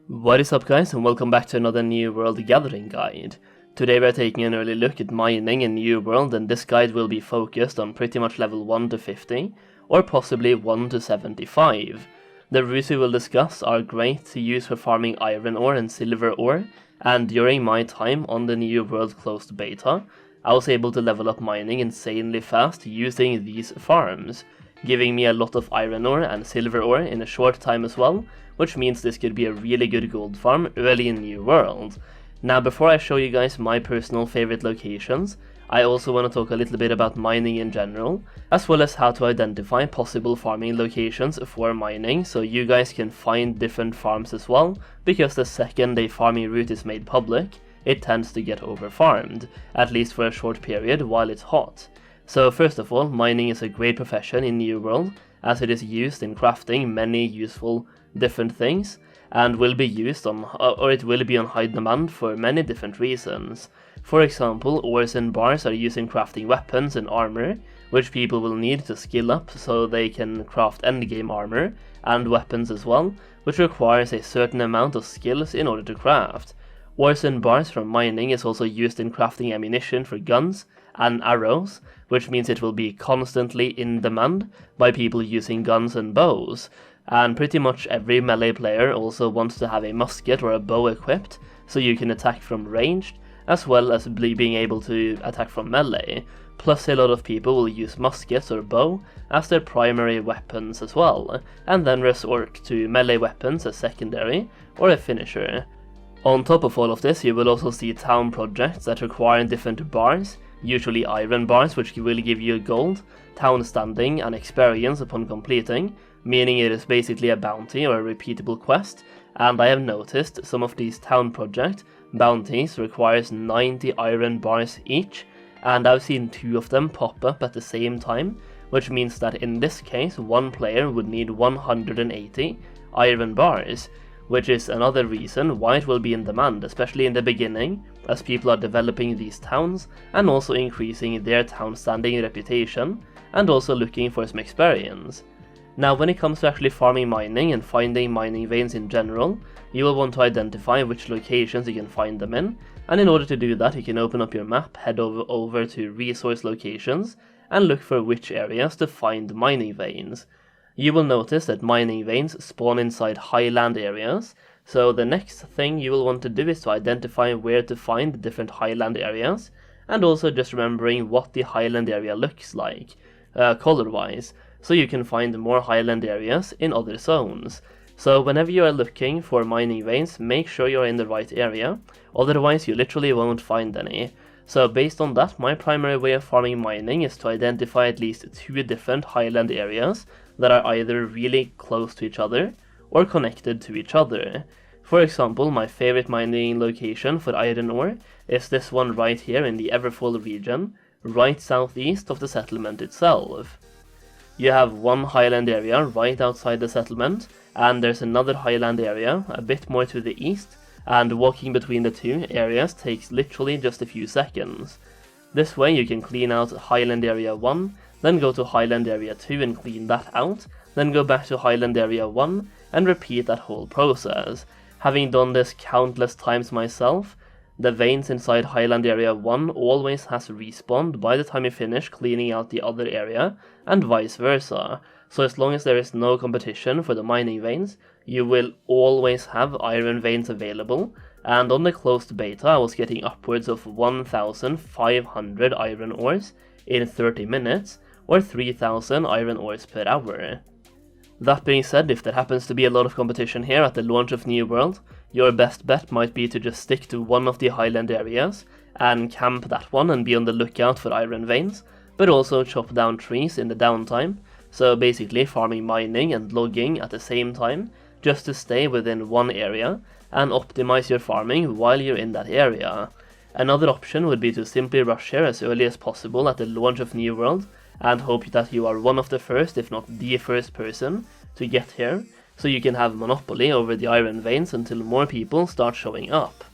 What is up guys, and welcome back to another New World Gathering guide. Today we are taking an early look at mining in New World, and this guide will be focused on pretty much level 1 to 50, or possibly 1 to 75. The routes we will discuss are great to use for farming iron ore and silver ore, and during my time on the New World closed beta, I was able to level up mining insanely fast using these farms, giving me a lot of iron ore and silver ore in a short time as well, which means this could be a really good gold farm early in New World. Now before I show you guys my personal favorite locations, I also want to talk a little bit about mining in general, as well as how to identify possible farming locations for mining so you guys can find different farms as well, because the second a farming route is made public, it tends to get over-farmed, at least for a short period while it's hot. So first of all, mining is a great profession in New World, as it is used in crafting many useful different things, and will be used on, or it will be on high demand for many different reasons. For example, ores and bars are used in crafting weapons and armor, which people will need to skill up so they can craft endgame armor, and weapons as well, which requires a certain amount of skills in order to craft. Ores and bars from mining is also used in crafting ammunition for guns and arrows, which means it will be constantly in demand by people using guns and bows. And pretty much every melee player also wants to have a musket or a bow equipped, so you can attack from ranged, as well as being able to attack from melee. Plus a lot of people will use muskets or bow as their primary weapons as well, and then resort to melee weapons as secondary or a finisher. On top of all of this, you will also see town projects that require different bars, usually iron bars, which will give you gold, town standing and experience upon completing, meaning it is basically a bounty or a repeatable quest, and I have noticed some of these town project bounties requires 90 iron bars each, and I've seen 2 of them pop up at the same time, which means that in this case one player would need 180 iron bars, which is another reason why it will be in demand, especially in the beginning, as people are developing these towns and also increasing their town standing reputation, and also looking for some experience. Now when it comes to actually farming mining and finding mining veins in general, you will want to identify which locations you can find them in, and in order to do that you can open up your map, head over to resource locations, and look for which areas to find mining veins. You will notice that mining veins spawn inside highland areas, so the next thing you will want to do is to identify where to find the different highland areas, and also just remembering what the highland area looks like, color-wise, so you can find more highland areas in other zones. So whenever you are looking for mining veins, make sure you're in the right area, otherwise you literally won't find any. So based on that, my primary way of farming mining is to identify at least 2 different highland areas that are either really close to each other or connected to each other. For example, my favorite mining location for iron ore is this one right here in the Everfall region, right southeast of the settlement itself. You have one highland area right outside the settlement, and there's another highland area a bit more to the east, and walking between the 2 areas takes literally just a few seconds. This way you can clean out highland area 1, then go to highland area 2 and clean that out, then go back to highland area 1 and repeat that whole process. Having done this countless times myself, the veins inside highland area 1 always has respawned by the time you finish cleaning out the other area, and vice versa. So as long as there is no competition for the mining veins, you will always have iron veins available, and on the closed beta I was getting upwards of 1,500 iron ores in 30 minutes, or 3,000 iron ores per hour. That being said, if there happens to be a lot of competition here at the launch of New World, your best bet might be to just stick to one of the highland areas and camp that one and be on the lookout for iron veins, but also chop down trees in the downtime, so basically farming mining and logging at the same time, just to stay within one area and optimize your farming while you're in that area. Another option would be to simply rush here as early as possible at the launch of New World, and hope that you are one of the first, if not the first person, to get here, so you can have monopoly over the iron veins until more people start showing up.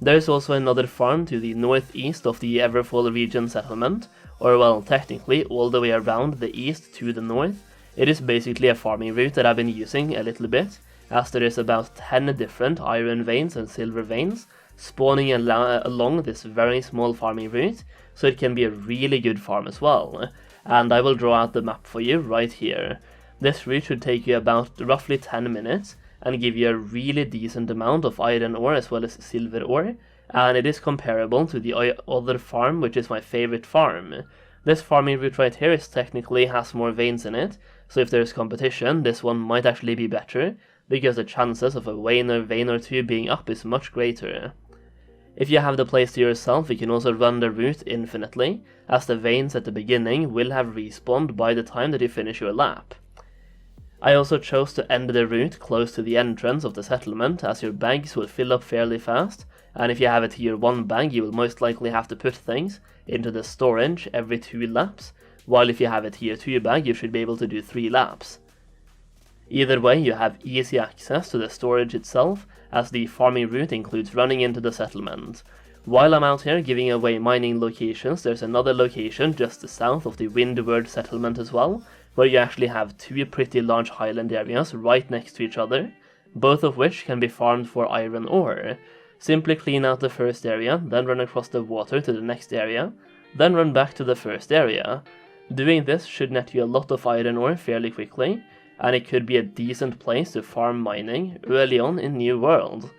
There is also another farm to the northeast of the Everfall region settlement, or well, technically all the way around the east to the north. It is basically a farming route that I've been using a little bit, as there is about 10 different iron veins and silver veins spawning along this very small farming route, so it can be a really good farm as well. And I will draw out the map for you right here. This route should take you about roughly 10 minutes and give you a really decent amount of iron ore as well as silver ore, and it is comparable to the other farm, which is my favorite farm. This farming route right here technically has more veins in it, so if there's competition, this one might actually be better, because the chances of a vein or two being up is much greater. If you have the place to yourself, you can also run the route infinitely, as the veins at the beginning will have respawned by the time that you finish your lap. I also chose to end the route close to the entrance of the settlement, as your bags will fill up fairly fast, and if you have a tier 1 bag you will most likely have to put things into the storage every 2 laps, while if you have a tier 2 bag you should be able to do 3 laps. Either way, you have easy access to the storage itself, as the farming route includes running into the settlement. While I'm out here giving away mining locations, there's another location just south of the Windward settlement as well, where you actually have 2 pretty large highland areas right next to each other, both of which can be farmed for iron ore. Simply clean out the first area, then run across the water to the next area, then run back to the first area. Doing this should net you a lot of iron ore fairly quickly, and it could be a decent place to farm mining early on in New World.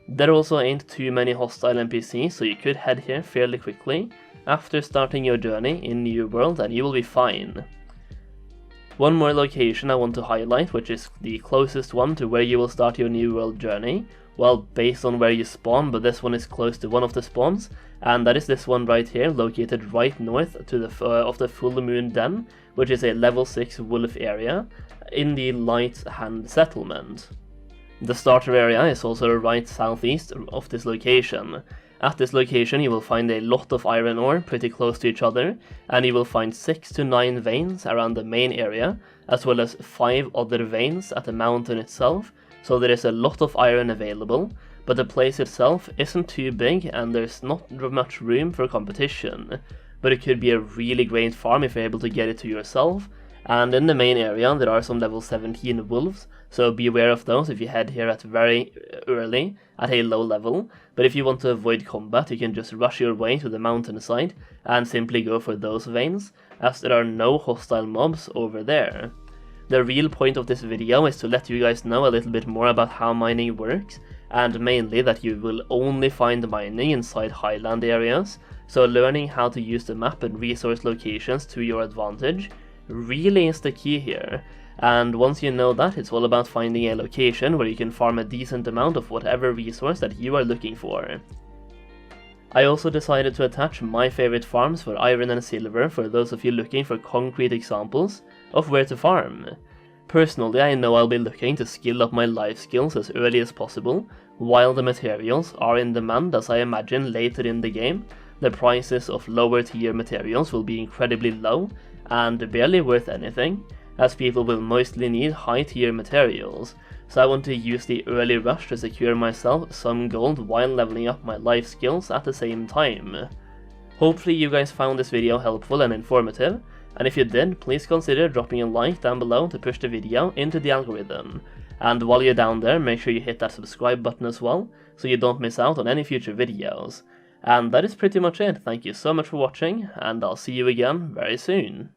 There also ain't too many hostile NPCs, so you could head here fairly quickly after starting your journey in New World, and you will be fine. One more location I want to highlight, which is the closest one to where you will start your New World journey, well, based on where you spawn, but this one is close to one of the spawns, and that is this one right here, located right north to of the Full Moon Den, which is a level 6 wolf area in the Light Hand settlement. The starter area is also right southeast of this location. At this location you will find a lot of iron ore pretty close to each other, and you will find 6 to 9 veins around the main area, as well as 5 other veins at the mountain itself, so there is a lot of iron available, but the place itself isn't too big and there's not much room for competition. But it could be a really great farm if you're able to get it to yourself, and in the main area there are some level 17 wolves, so beware of those if you head here at very early, at a low level, but if you want to avoid combat you can just rush your way to the mountainside and simply go for those veins, as there are no hostile mobs over there. The real point of this video is to let you guys know a little bit more about how mining works, and mainly that you will only find mining inside highland areas, so learning how to use the map and resource locations to your advantage really is the key here, and once you know that, it's all about finding a location where you can farm a decent amount of whatever resource that you are looking for. I also decided to attach my favorite farms for iron and silver for those of you looking for concrete examples of where to farm. Personally, I know I'll be looking to skill up my life skills as early as possible, while the materials are in demand, as I imagine later in the game the prices of lower tier materials will be incredibly low and barely worth anything, as people will mostly need high tier materials, so I want to use the early rush to secure myself some gold while leveling up my life skills at the same time. Hopefully you guys found this video helpful and informative, and if you did, please consider dropping a like down below to push the video into the algorithm. And while you're down there, make sure you hit that subscribe button as well, so you don't miss out on any future videos. And that is pretty much it. Thank you so much for watching, and I'll see you again very soon.